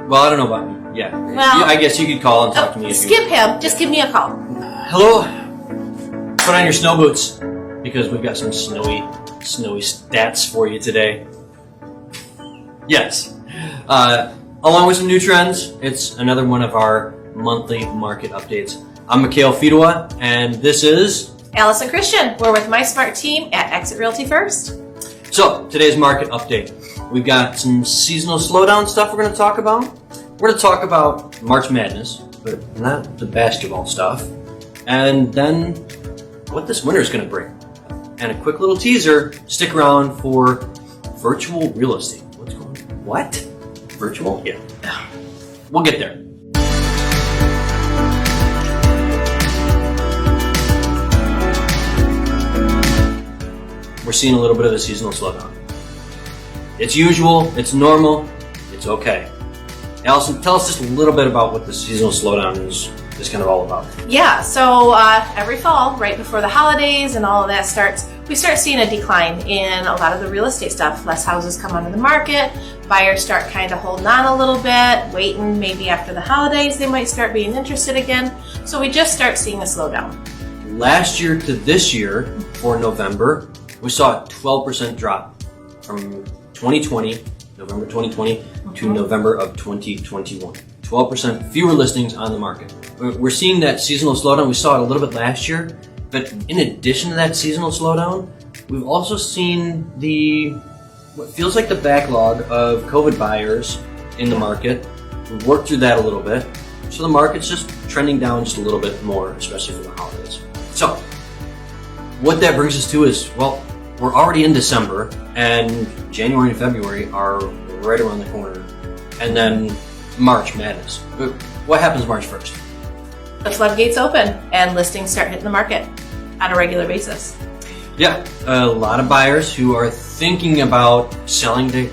Well, I don't know about me. Yeah. Well, I guess you could call and talk to me. Skip him. Just give me a call. Hello. Put on your snow boots because we've got some snowy stats for you today. Yes. Along with some new trends, it's another one of our monthly market updates. I'm Mikhail and this is Alison Christian. We're with my smart team at Exit Realty First. So, today's market update. We've got some seasonal slowdown stuff we're going to talk about. We're going to talk about March Madness, but not the basketball stuff. And then what this winter is going to bring. And a quick little teaser, stick around for virtual real estate. What's going on? What? Virtual? Yeah. We'll get there. We're seeing a little bit of a seasonal slowdown. It's usual, it's normal, it's okay. Alison, tell us just a little bit about what the seasonal slowdown is kind of all about. Yeah, so every fall, right before the holidays and all of that starts, we start seeing a decline in a lot of the real estate stuff. Less houses come onto the market, buyers start kind of holding on a little bit, waiting maybe after the holidays they might start being interested again. So we just start seeing a slowdown. Last year to this year, for November, we saw a 12% drop from 2020, November 2020, to November of 2021. 12% fewer listings on the market. We're seeing that seasonal slowdown. We saw it a little bit last year, but in addition to that seasonal slowdown, we've also seen what feels like the backlog of COVID buyers in the market. We've worked through that a little bit, so the market's just trending down just a little bit more, especially for the holidays. So, what that brings us to is, well, we're already in December, and January and February are right around the corner. And then March Madness. What happens March 1st? The floodgates open and listings start hitting the market on a regular basis. Yeah, a lot of buyers who are thinking about selling to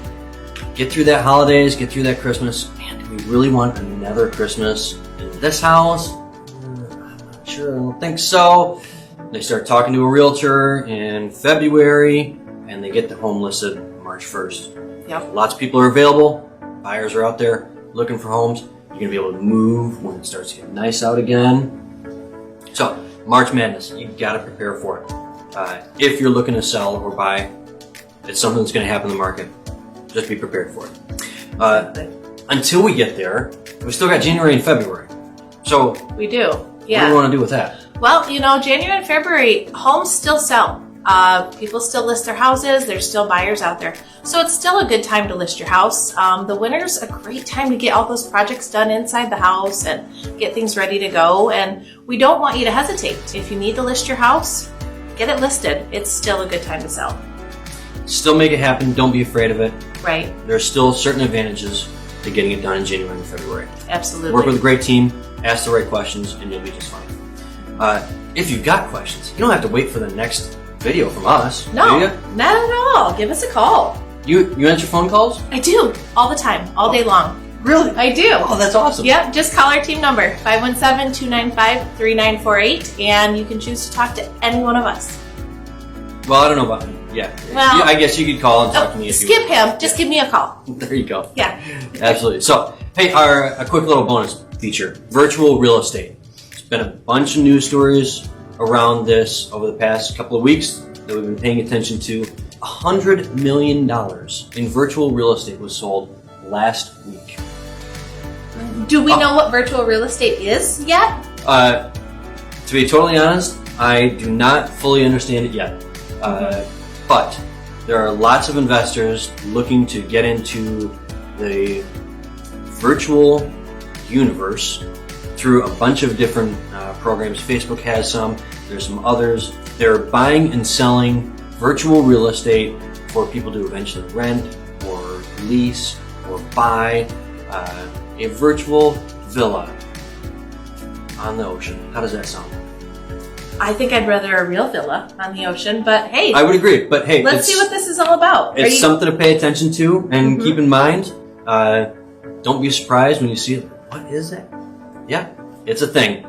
get through that holidays, get through that Christmas. Man, do we really want another Christmas in this house? I'm not sure, I don't think so. They start talking to a realtor in February, and they get the home listed March 1st. Yep. Lots of people are available. Buyers are out there looking for homes. You're going to be able to move when it starts to get nice out again. So, March Madness, you got to prepare for it. If you're looking to sell or buy, it's something that's going to happen in the market. Just be prepared for it. Until we get there, we still got January and February. So, we do. Yeah. What do you want to do with that? Well, January and February, homes still sell. People still list their houses. There's still buyers out there. So it's still a good time to list your house. The winter's a great time to get all those projects done inside the house and get things ready to go. And we don't want you to hesitate. If you need to list your house, get it listed. It's still a good time to sell. Still make it happen. Don't be afraid of it. Right. There's still certain advantages to getting it done in January and February. Absolutely. Work with a great team, ask the right questions, and you'll be just fine. If you've got questions, you don't have to wait for the next video from us. No, do you? not at all. Give us a call. You answer phone calls? I do, all the time, all day long. Really? I do. Oh, that's awesome. Yep, just call our team number, 517-295-3948, and you can choose to talk to any one of us. Well, I don't know about me. Yeah. Well, I guess you could call and talk to me if skip you him. Just give me a call. There you go. Yeah. Absolutely. So, hey, a quick little bonus feature, virtual real estate. There's been a bunch of news stories around this over the past couple of weeks that we've been paying attention to. $100 million in virtual real estate was sold last week. Do we know what virtual real estate is yet? To be totally honest, I do not fully understand it yet. But there are lots of investors looking to get into the virtual universe through a bunch of different programs. Facebook has some, there's some others. They're buying and selling virtual real estate for people to eventually rent or lease or buy a virtual villa on the ocean. How does that sound? I think I'd rather a real villa on the ocean, but hey. I would agree, but hey. Let's see what this is all about. It's something to pay attention to and keep in mind. Don't be surprised when you see it. What is that? Yeah, it's a thing.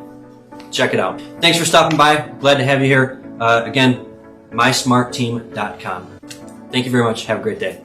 Check it out. Thanks for stopping by. Glad to have you here. Again, mysmartteam.com. Thank you very much. Have a great day.